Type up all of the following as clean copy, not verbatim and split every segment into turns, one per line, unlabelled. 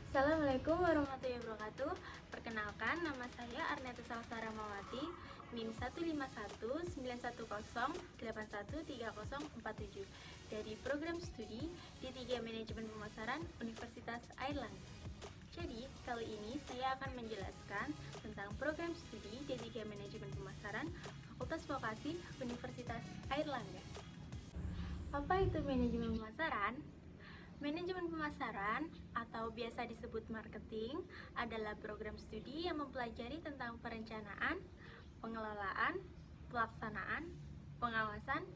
Assalamualaikum warahmatullahi wabarakatuh. Perkenalkan, nama saya Arneta Salsara Mawati, NIM 1519108130047 dari program studi D3 Manajemen Pemasaran Universitas Airlangga. Jadi, kali ini saya akan menjelaskan tentang program studi D3 Manajemen Pemasaran Fakultas Vokasi Universitas Airlangga. Apa itu manajemen pemasaran? Manajemen pemasaran atau biasa disebut marketing adalah program studi yang mempelajari tentang perencanaan, pengelolaan, pelaksanaan, pengawasan,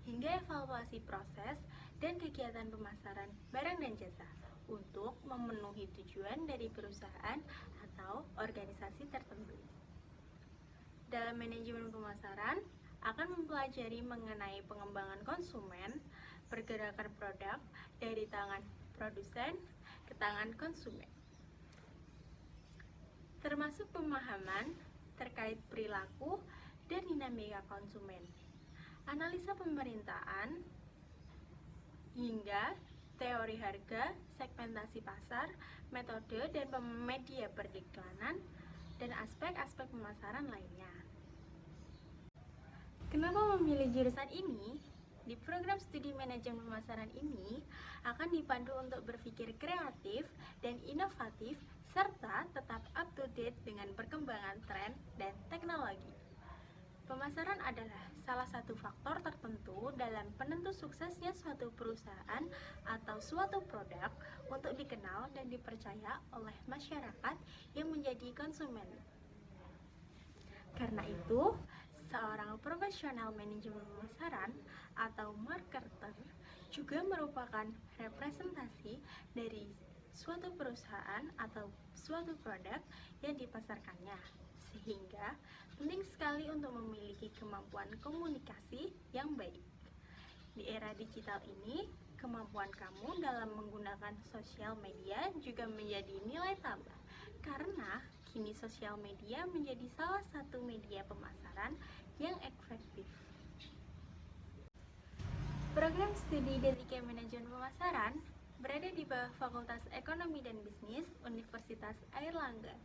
hingga evaluasi proses dan kegiatan pemasaran barang dan jasa untuk memenuhi tujuan dari perusahaan atau organisasi tertentu. Dalam manajemen pemasaran akan mempelajari mengenai pengembangan konsumen, pergerakan produk dari tangan produsen ke tangan konsumen, termasuk pemahaman terkait perilaku dan dinamika konsumen, analisa pemerintahan, hingga teori harga, segmentasi pasar, metode dan media periklanan, dan aspek-aspek pemasaran lainnya. Kenapa memilih jurusan ini? Di program studi manajemen pemasaran ini akan dipandu untuk berpikir kreatif dan inovatif serta tetap up to date dengan perkembangan tren dan teknologi. Pemasaran adalah salah satu faktor tertentu dalam penentu suksesnya suatu perusahaan atau suatu produk untuk dikenal dan dipercaya oleh masyarakat yang menjadi konsumen. Karena itu, seorang profesional manajemen pemasaran atau marketer juga merupakan representasi dari suatu perusahaan atau suatu produk yang dipasarkannya, sehingga penting sekali untuk memiliki kemampuan komunikasi yang baik. Di era digital ini, kemampuan kamu dalam menggunakan sosial media juga menjadi nilai tambah, karena kini sosial media menjadi salah satu media pemasaran yang efektif. Program studi D3 Manajemen Pemasaran berada di bawah Fakultas Ekonomi dan Bisnis Universitas Airlangga.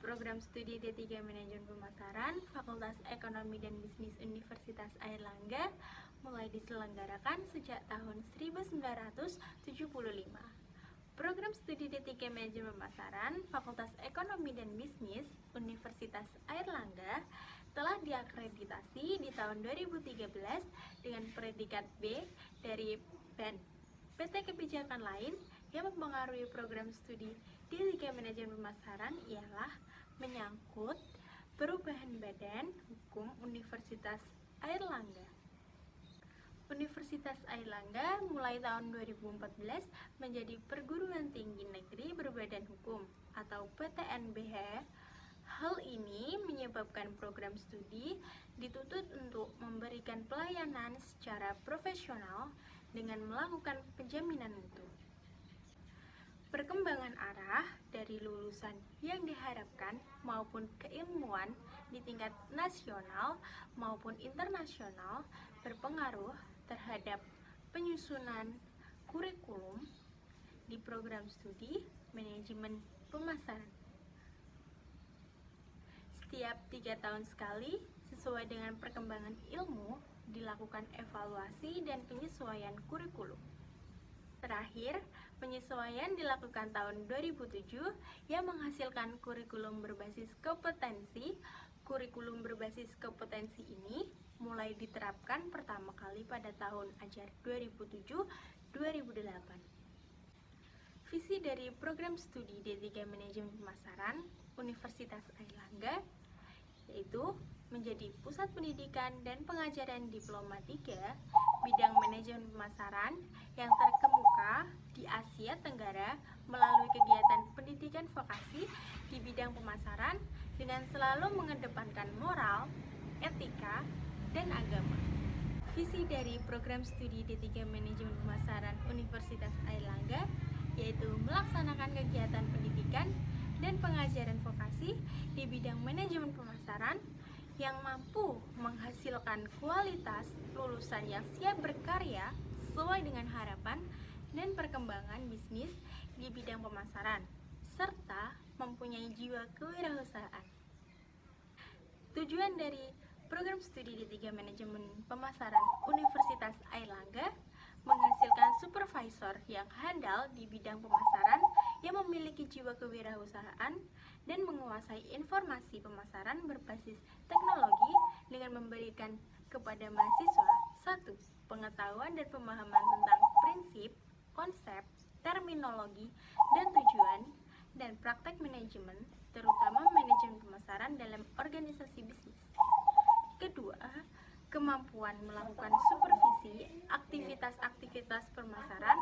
Program studi D3 Manajemen Pemasaran Fakultas Ekonomi dan Bisnis Universitas Airlangga mulai diselenggarakan sejak tahun 1975. Program studi D3 Manajemen Pemasaran Fakultas Ekonomi dan Bisnis Universitas Airlangga telah diakreditasi di tahun 2013 dengan predikat B dari BEN. PT kebijakan lain yang mempengaruhi program studi D3 Manajemen Pemasaran ialah menyangkut perubahan badan hukum Universitas Airlangga. Universitas Airlangga mulai tahun 2014 menjadi perguruan tinggi negeri berbadan hukum atau PTNBH. Hal ini menyebabkan program studi dituntut untuk memberikan pelayanan secara profesional dengan melakukan penjaminan mutu. Perkembangan arah dari lulusan yang diharapkan maupun keilmuan di tingkat nasional maupun internasional berpengaruh terhadap penyusunan kurikulum di program studi manajemen pemasaran. Setiap 3 tahun sekali, sesuai dengan perkembangan ilmu, dilakukan evaluasi dan penyesuaian kurikulum. Terakhir, penyesuaian dilakukan tahun 2007 yang menghasilkan kurikulum berbasis kompetensi. Kurikulum berbasis kompetensi ini mulai diterapkan pertama kali pada tahun ajar 2007-2008. Visi dari program studi D3 Manajemen Pemasaran Universitas Airlangga yaitu menjadi pusat pendidikan dan pengajaran diploma 3 bidang manajemen pemasaran yang terkemuka di Asia Tenggara melalui kegiatan pendidikan vokasi di bidang pemasaran dengan selalu mengedepankan moral, etika, dan agama. Visi dari program studi D3 Manajemen Pemasaran Universitas Airlangga yaitu melaksanakan kegiatan pendidikan dan pengajaran vokasi di bidang manajemen pemasaran yang mampu menghasilkan kualitas lulusan yang siap berkarya sesuai dengan harapan dan perkembangan bisnis di bidang pemasaran, mempunyai jiwa kewirausahaan. Tujuan dari program studi D3 Manajemen Pemasaran Universitas Airlangga menghasilkan supervisor yang handal di bidang pemasaran yang memiliki jiwa kewirausahaan dan menguasai informasi pemasaran berbasis teknologi dengan memberikan kepada mahasiswa 1. Pengetahuan dan pemahaman tentang prinsip, konsep, terminologi, dan tujuan, dan praktek manajemen, terutama manajemen pemasaran dalam organisasi bisnis. Kedua, kemampuan melakukan supervisi aktivitas-aktivitas pemasaran.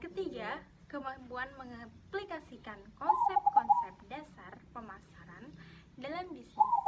Ketiga, kemampuan mengaplikasikan konsep-konsep dasar pemasaran dalam bisnis.